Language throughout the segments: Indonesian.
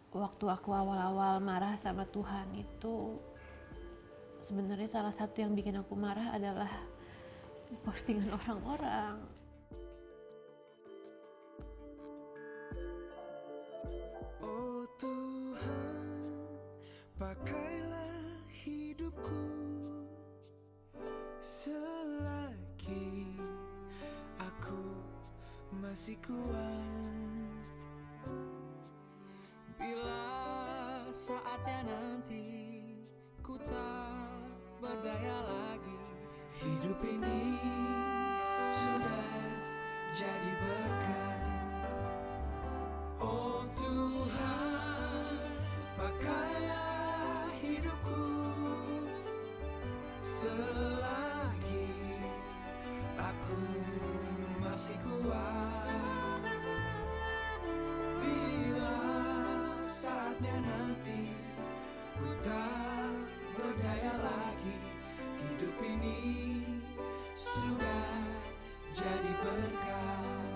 waktu aku awal-awal marah sama Tuhan itu sebenarnya salah satu yang bikin aku marah adalah postingan orang-orang. Oh Tuhan, pakailah hidupku selagi aku masih kuat. Bila saatnya nanti ku tak berdaya lagi, hidup ini sudah jadi berkah. Oh Tuhan, pakailah hidupku selagi aku masih kuat. Bila saatnya nanti ku tak berdaya lagi, hidup ini sudah jadi berkah.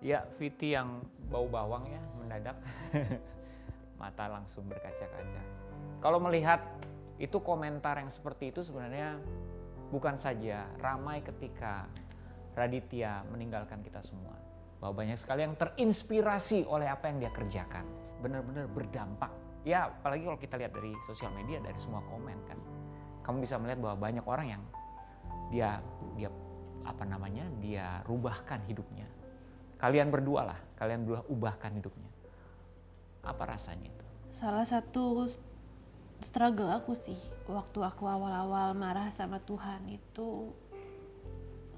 Ya, Viti yang bau bawang ya, mendadak. Mata langsung berkaca-kaca. Kalau melihat itu komentar yang seperti itu sebenarnya bukan saja ramai ketika Raditya meninggalkan kita semua. Bahwa banyak sekali yang terinspirasi oleh apa yang dia kerjakan. Benar-benar berdampak. Ya, apalagi kalau kita lihat dari sosial media, dari semua komen kan. Kamu bisa melihat bahwa banyak orang yang dia rubahkan hidupnya. Kalian berdua lah, kalian berdua ubahkan hidupnya. Apa rasanya itu? Salah satu struggle aku sih waktu aku awal-awal marah sama Tuhan itu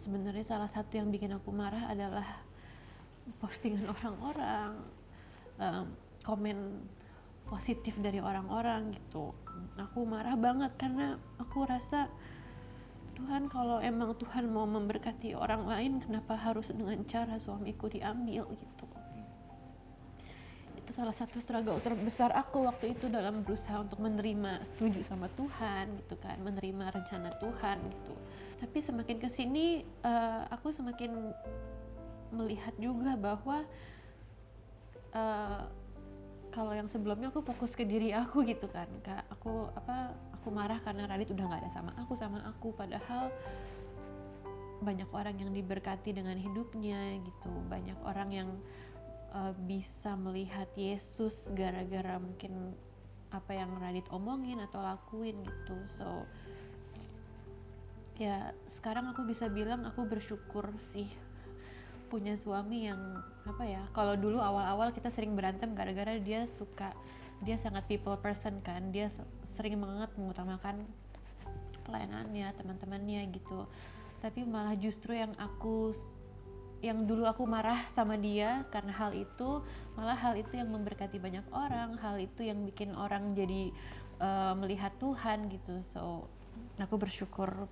sebenarnya salah satu yang bikin aku marah adalah postingan orang-orang, komen positif dari orang-orang gitu. Aku marah banget karena aku rasa Tuhan, kalau emang Tuhan mau memberkati orang lain, kenapa harus dengan cara suamiku diambil gitu. Itu salah satu struggle terbesar aku waktu itu dalam berusaha untuk menerima, setuju sama Tuhan gitu kan, menerima rencana Tuhan gitu. Tapi semakin kesini aku semakin melihat juga bahwa kalau yang sebelumnya aku fokus ke diri aku gitu kan, aku marah karena Radit udah nggak ada sama aku, padahal banyak orang yang diberkati dengan hidupnya gitu, banyak orang yang bisa melihat Yesus gara-gara mungkin apa yang Radit omongin atau lakuin gitu. So ya sekarang aku bisa bilang aku bersyukur sih punya suami yang kalau dulu awal-awal kita sering berantem gara-gara dia sangat people person kan, dia sering banget mengutamakan pelayanannya, teman-temannya gitu. Tapi malah justru yang dulu aku marah sama dia karena hal itu, malah hal itu yang memberkati banyak orang, hal itu yang bikin orang jadi melihat Tuhan gitu. So aku bersyukur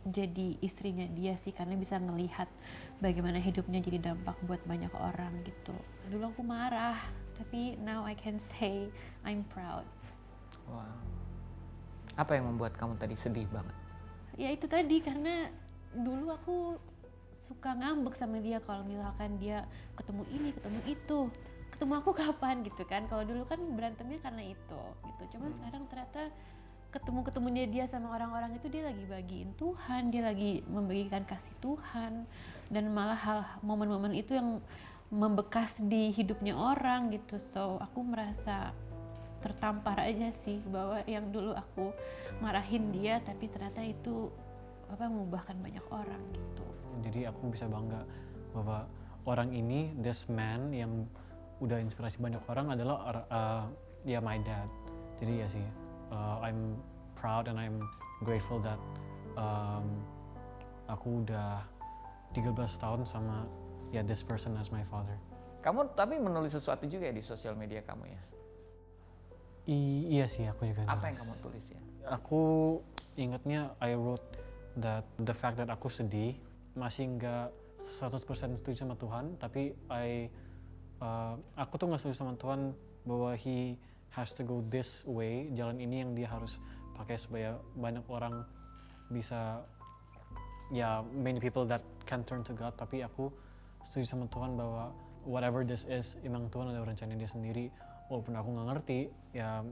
jadi istrinya dia sih, karena bisa ngelihat bagaimana hidupnya jadi dampak buat banyak orang gitu. Dulu aku marah, tapi now I can say I'm proud. Wow. Apa yang membuat kamu tadi sedih banget? Ya itu tadi, karena dulu aku suka ngambek sama dia kalau misalkan dia ketemu ini, ketemu itu. Ketemu aku kapan gitu kan? Kalau dulu kan berantemnya karena itu gitu. Cuman sekarang ternyata ketemunya dia sama orang-orang itu, dia lagi bagiin Tuhan, dia lagi membagikan kasih Tuhan, dan malah momen-momen itu yang membekas di hidupnya orang gitu. So aku merasa tertampar aja sih bahwa yang dulu aku marahin dia, tapi ternyata itu mengubahkan banyak orang gitu. Jadi aku bisa bangga bahwa orang ini, this man yang udah inspirasi banyak orang adalah my dad. Jadi ya sih, I'm proud and I'm grateful that aku udah 13 tahun sama this person as my father. Kamu tapi menulis sesuatu juga ya di sosial media kamu ya? Iya sih, aku juga nulis. Apa yang kamu tulis ya? Aku ingatnya I wrote that the fact that aku sedih, masih nggak 100% setuju sama Tuhan, tapi aku tuh nggak setuju sama Tuhan bahwa He has to go this way, jalan ini yang dia harus pakai supaya banyak orang bisa, many people that can turn to God. Tapi aku setuju sama Tuhan bahwa whatever this is, emang Tuhan ada rencana dia sendiri, walaupun aku nggak ngerti, ya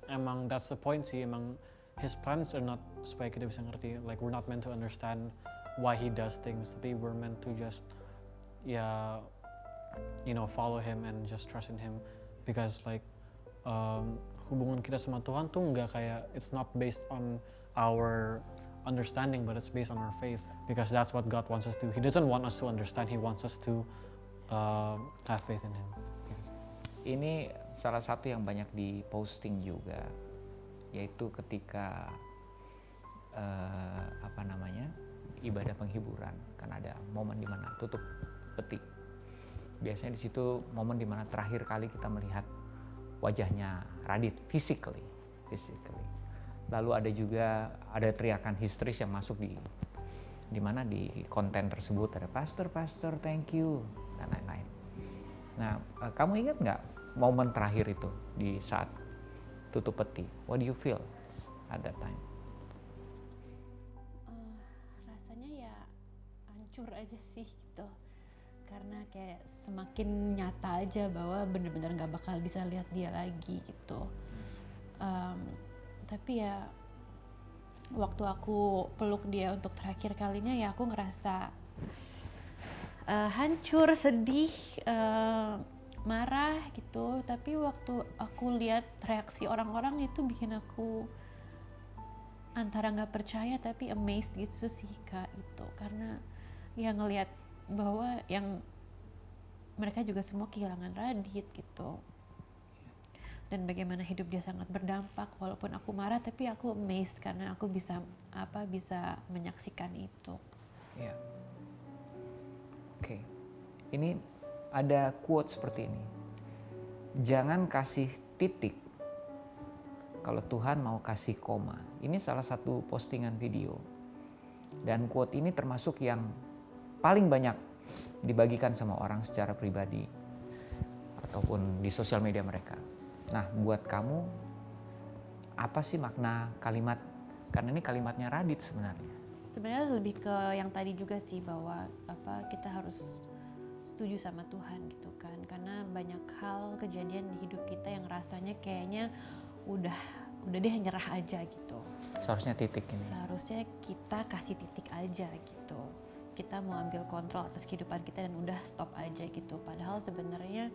emang that's the point sih, emang His plans are not supaya kita bisa ngerti, like we're not meant to understand why He does things, tapi we're meant to just follow Him and just trust in Him, because like hubungan kita sama Tuhan tuh nggak kayak, it's not based on our understanding, but it's based on our faith, because that's what God wants us to do. He doesn't want us to understand, He wants us to have faith in Him. Ini salah satu yang banyak diposting juga, yaitu ketika ibadah penghiburan, kan ada momen dimana tutup peti. Biasanya di situ momen dimana terakhir kali kita melihat wajahnya Radit physically. Lalu ada teriakan histeris yang masuk di mana di konten tersebut ada pastor thank you dan lain-lain. Nah, kamu ingat nggak momen terakhir itu di saat tutup peti? What do you feel at that time? Rasanya ya hancur aja sih gitu, karena kayak semakin nyata aja bahwa bener-bener nggak bakal bisa lihat dia lagi gitu. Tapi ya waktu aku peluk dia untuk terakhir kalinya, ya aku ngerasa hancur, sedih, marah gitu. Tapi waktu aku lihat reaksi orang-orang itu bikin aku antara nggak percaya tapi amazed gitu sih Kak, gitu. Karena ya ngelihat bahwa yang mereka juga semua kehilangan Radit gitu, dan bagaimana hidup dia sangat berdampak. Walaupun aku marah tapi aku amazed karena aku bisa menyaksikan itu. Ya. Oke. Ini ada quote seperti ini. Jangan kasih titik kalau Tuhan mau kasih koma. Ini salah satu postingan video. Dan quote ini termasuk yang paling banyak dibagikan sama orang secara pribadi ataupun di sosial media mereka. Nah, buat kamu apa sih makna kalimat? Karena ini kalimatnya Radit sebenarnya. Sebenarnya lebih ke yang tadi juga sih, bahwa kita harus setuju sama Tuhan gitu kan. Karena banyak hal kejadian di hidup kita yang rasanya kayaknya udah deh nyerah aja gitu. Seharusnya titik ini. Seharusnya kita kasih titik aja gitu. Kita mau ambil kontrol atas kehidupan kita dan udah stop aja gitu. Padahal sebenarnya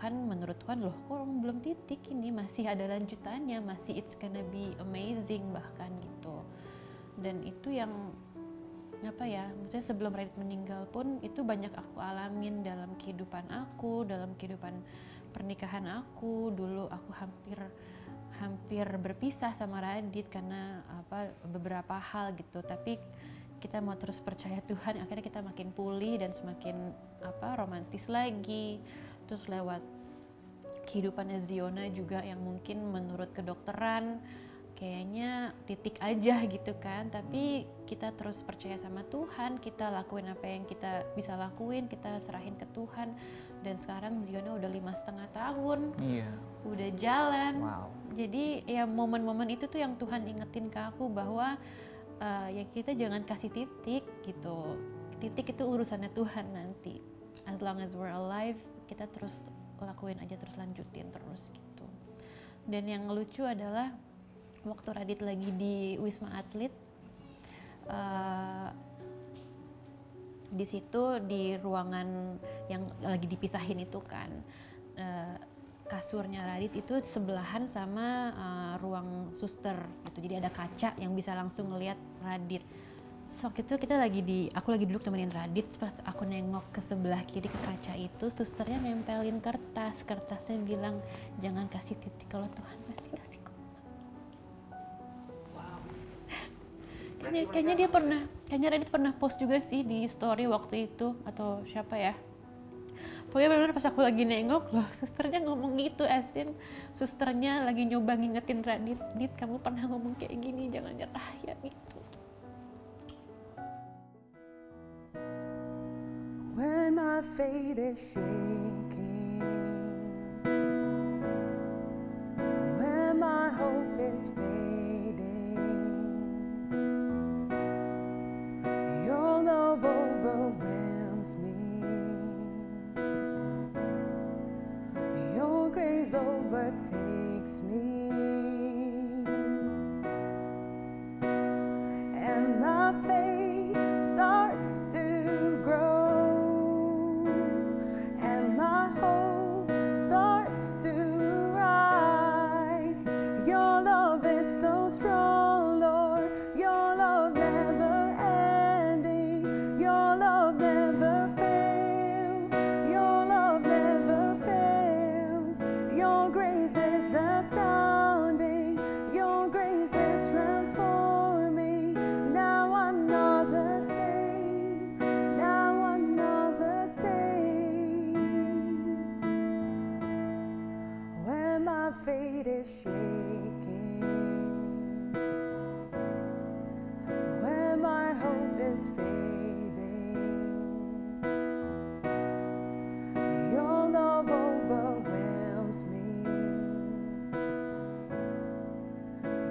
menurut Tuhan, loh kok belum titik, ini masih ada lanjutannya, masih it's gonna be amazing bahkan gitu. Dan itu yang maksudnya sebelum Radit meninggal pun itu banyak aku alamin dalam kehidupan aku, dalam kehidupan pernikahan aku. Dulu aku hampir berpisah sama Radit karena beberapa hal gitu, tapi kita mau terus percaya Tuhan, akhirnya kita makin pulih dan semakin romantis lagi. Terus lewat kehidupannya Ziona juga yang mungkin menurut kedokteran kayaknya titik aja gitu kan, tapi kita terus percaya sama Tuhan, kita lakuin apa yang kita bisa lakuin, kita serahin ke Tuhan. Dan sekarang Ziona udah 5,5 tahun, udah jalan. Wow. Jadi ya momen-momen itu tuh yang Tuhan ingetin ke aku bahwa ya kita jangan kasih titik gitu. Titik itu urusannya Tuhan nanti. As long as we're alive, kita terus lakuin aja, terus lanjutin terus gitu. Dan yang lucu adalah waktu Radit lagi di Wisma Atlet, di situ di ruangan yang lagi dipisahin itu kan, kasurnya Radit itu sebelahan sama ruang suster gitu. Jadi ada kaca yang bisa langsung ngelihat Radit. Waktu itu aku lagi duduk nemenin Radit, pas aku nengok ke sebelah kiri ke kaca itu, susternya nempelin kertasnya bilang jangan kasih titik kalau Tuhan masih kasih koma. Wow. Kayaknya Radit pernah post juga sih di story waktu itu, atau siapa ya. Pokoknya benar-benar pas aku lagi nengok, loh susternya ngomong gitu, asin susternya lagi nyoba ngingetin Radit, Dit kamu pernah ngomong kayak gini, jangan nyerah ya gitu. When my faith is shaking, when my hope is fading, your love overwhelms me. overtakes me, and my faith starts to grow, and my hope starts to rise. Your love is so strong, Lord, your love never ending, your love never fails, your love never fails, your grace is astounding, your grace is transforming. Now I'm not the same, now I'm not the same. When my faith is shaking, when my hope is fading, your love overwhelms me,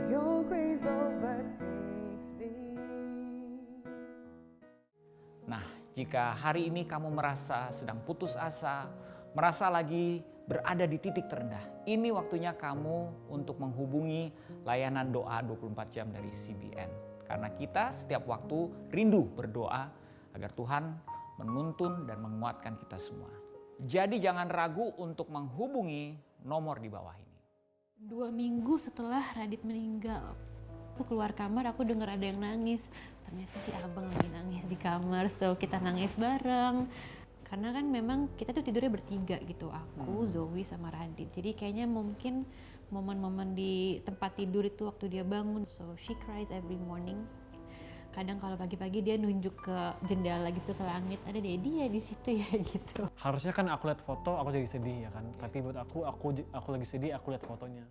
your grace overtakes me. Nah, jika hari ini kamu merasa sedang putus asa, merasa lagi berada di titik terendah, ini waktunya kamu untuk menghubungi layanan doa 24 jam dari CBN. Karena kita setiap waktu rindu berdoa agar Tuhan menuntun dan menguatkan kita semua. Jadi jangan ragu untuk menghubungi nomor di bawah ini. 2 minggu setelah Radit meninggal, aku keluar kamar, aku dengar ada yang nangis. Ternyata si abang lagi nangis di kamar, so kita nangis bareng. Karena kan memang kita tuh tidurnya bertiga gitu, aku, Zoe sama Radit. Jadi kayaknya mungkin momen-momen di tempat tidur itu waktu dia bangun, so she cries every morning. Kadang kalau pagi-pagi dia nunjuk ke jendela gitu, ke langit, ada Daddy ya di situ ya gitu. Harusnya kan aku lihat foto aku jadi sedih ya kan, tapi buat aku lagi sedih, aku lihat fotonya.